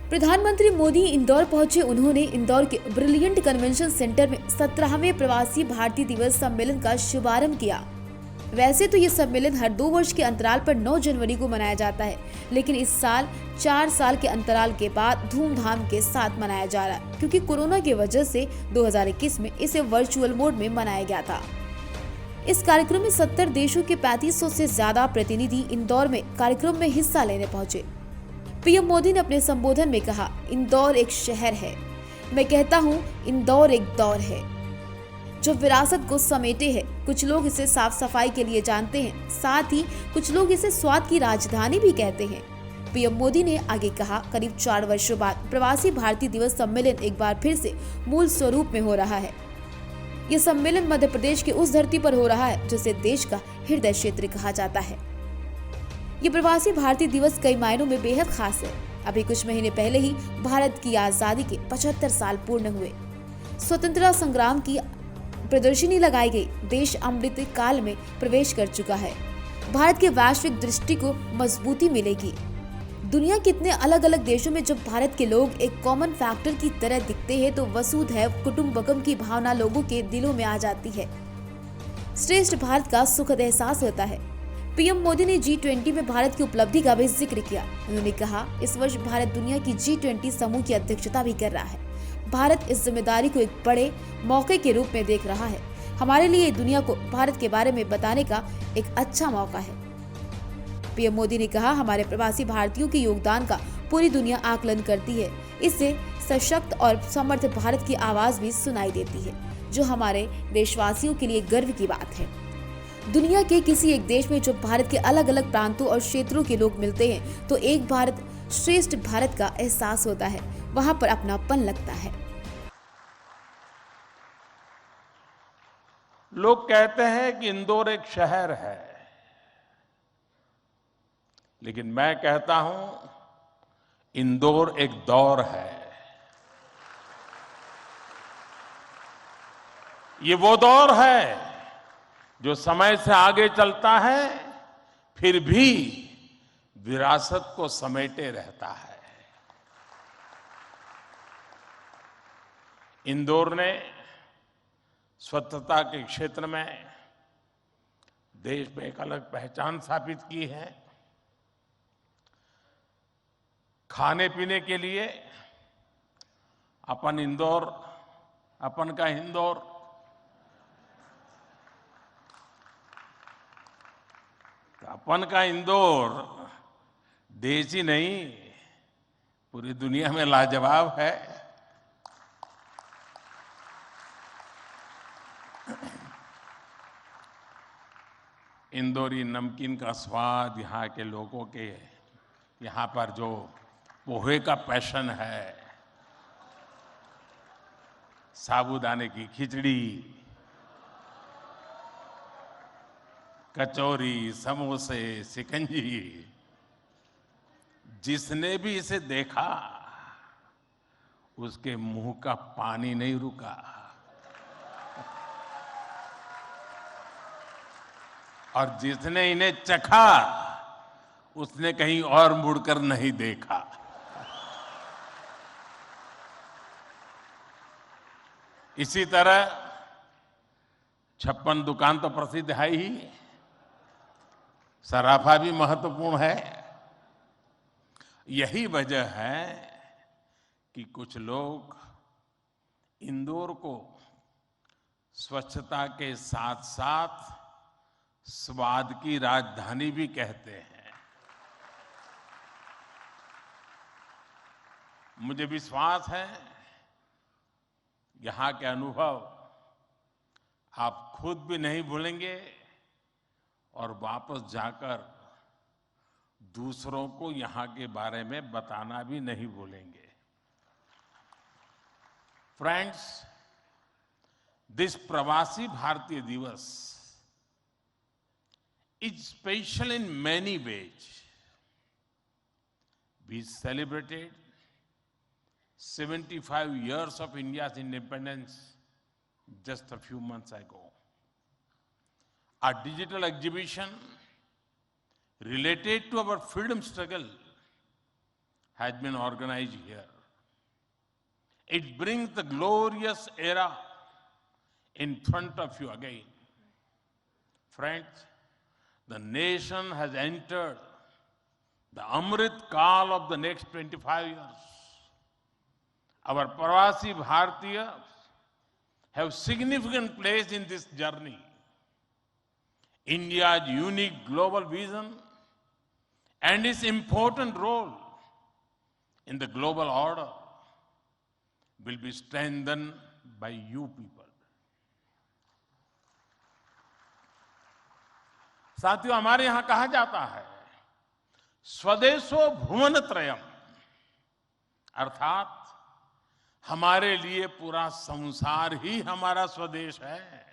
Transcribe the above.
प्रधानमंत्री मोदी इंदौर पहुंचे। उन्होंने इंदौर के ब्रिलियंट कन्वेंशन सेंटर में 17वें प्रवासी भारतीय दिवस सम्मेलन का शुभारंभ किया। वैसे तो ये सम्मेलन हर 2 वर्ष के अंतराल पर 9 जनवरी को मनाया जाता है, लेकिन इस साल 4 साल के अंतराल के बाद धूमधाम के साथ मनाया जा रहा है, क्योंकि कोरोना की वजह से 2021 में इसे वर्चुअल मोड में मनाया गया था। इस कार्यक्रम में 70 देशों के 3500 से ज्यादा प्रतिनिधि इंदौर में कार्यक्रम में हिस्सा लेने पहुंचे। पीएम मोदी ने अपने संबोधन में कहा, इंदौर एक शहर है। मैं कहता हूँ इंदौर एक दौर है जो विरासत को समेटे है। कुछ लोग इसे साफ सफाई के लिए जानते हैं, साथ ही कुछ लोग इसे स्वाद की राजधानी भी कहते हैं। पीएम मोदी ने आगे कहा, करीब 4 वर्षों बाद प्रवासी भारतीय दिवस सम्मेलन एक बार फिर से मूल स्वरूप में हो रहा है। ये सम्मेलन मध्य प्रदेश के उस धरती पर हो रहा है जिसे देश का हृदय क्षेत्र कहा जाता है। ये प्रवासी भारतीय दिवस कई मायनों में बेहद खास है। अभी कुछ महीने पहले ही भारत की आजादी के 75 साल पूर्ण हुए। स्वतंत्रता संग्राम की प्रदर्शनी लगाई गई। देश अमृत काल में प्रवेश कर चुका है। भारत के वैश्विक दृष्टि को मजबूती मिलेगी। दुनिया के इतने अलग अलग देशों में जब भारत के लोग एक कॉमन फैक्टर की तरह दिखते हैं तो वसुधैव कुटुंबकम की भावना लोगों के दिलों में आ जाती है। श्रेष्ठ भारत का सुखद एहसास होता है। पीएम मोदी ने G20 में भारत की उपलब्धि का भी जिक्र किया। उन्होंने कहा, इस वर्ष भारत दुनिया की G20 समूह की अध्यक्षता भी कर रहा है। भारत इस जिम्मेदारी को एक बड़े मौके के रूप में देख रहा है। हमारे लिए दुनिया को भारत के बारे में बताने का एक अच्छा मौका है। पीएम मोदी ने कहा, हमारे प्रवासी भारतीयों के योगदान का पूरी दुनिया आकलन करती है। इससे सशक्त और समर्थ भारत की आवाज भी सुनाई देती है, जो हमारे देशवासियों के लिए गर्व की बात है। दुनिया के किसी एक देश में जब भारत के अलग अलग प्रांतों और क्षेत्रों के लोग मिलते हैं तो एक भारत श्रेष्ठ भारत का एहसास होता है। वहां पर अपनापन लगता है। लोग कहते हैं कि इंदौर एक शहर है, लेकिन मैं कहता हूं इंदौर एक दौर है। ये वो दौर है जो समय से आगे चलता है, फिर भी विरासत को समेटे रहता है। इंदौर ने स्वच्छता के क्षेत्र में देश में एक अलग पहचान स्थापित की है। खाने पीने के लिए अपन इंदौर, अपन का इंदौर, अपन का इंदौर देश ही नहीं पूरी दुनिया में लाजवाब है। इंदौरी नमकीन का स्वाद, यहाँ के लोगों के यहाँ पर जो पोहे का पैशन है, साबूदाने की खिचड़ी, कचौरी, समोसे, शिकंजी, जिसने भी इसे देखा उसके मुंह का पानी नहीं रुका। और जिसने इन्हें चखा उसने कहीं और मुड़कर नहीं देखा। इसी तरह 56 दुकान तो प्रसिद्ध है ही, सराफा भी महत्वपूर्ण है। यही वजह है कि कुछ लोग इंदौर को स्वच्छता के साथ साथ स्वाद की राजधानी भी कहते हैं। मुझे विश्वास है यहाँ के अनुभव आप खुद भी नहीं भूलेंगे और वापस जाकर दूसरों को यहाँ के बारे में बताना भी नहीं भूलेंगे। फ्रेंड्स, दिस प्रवासी भारतीय दिवस is special in many ways. We celebrated 75 years of India's independence just a few months ago. Our digital exhibition related to our freedom struggle has been organized here. It brings the glorious era in front of you again. Friends, the nation has entered the Amrit Kaal of the next 25 years. Our Pravasi Bhartiyas have significant place in this journey. India's unique global vision and its important role in the global order will be strengthened by you people. साथियों, हमारे यहां कहा जाता है स्वदेशो भुवनत्रयम, अर्थात हमारे लिए पूरा संसार ही हमारा स्वदेश है।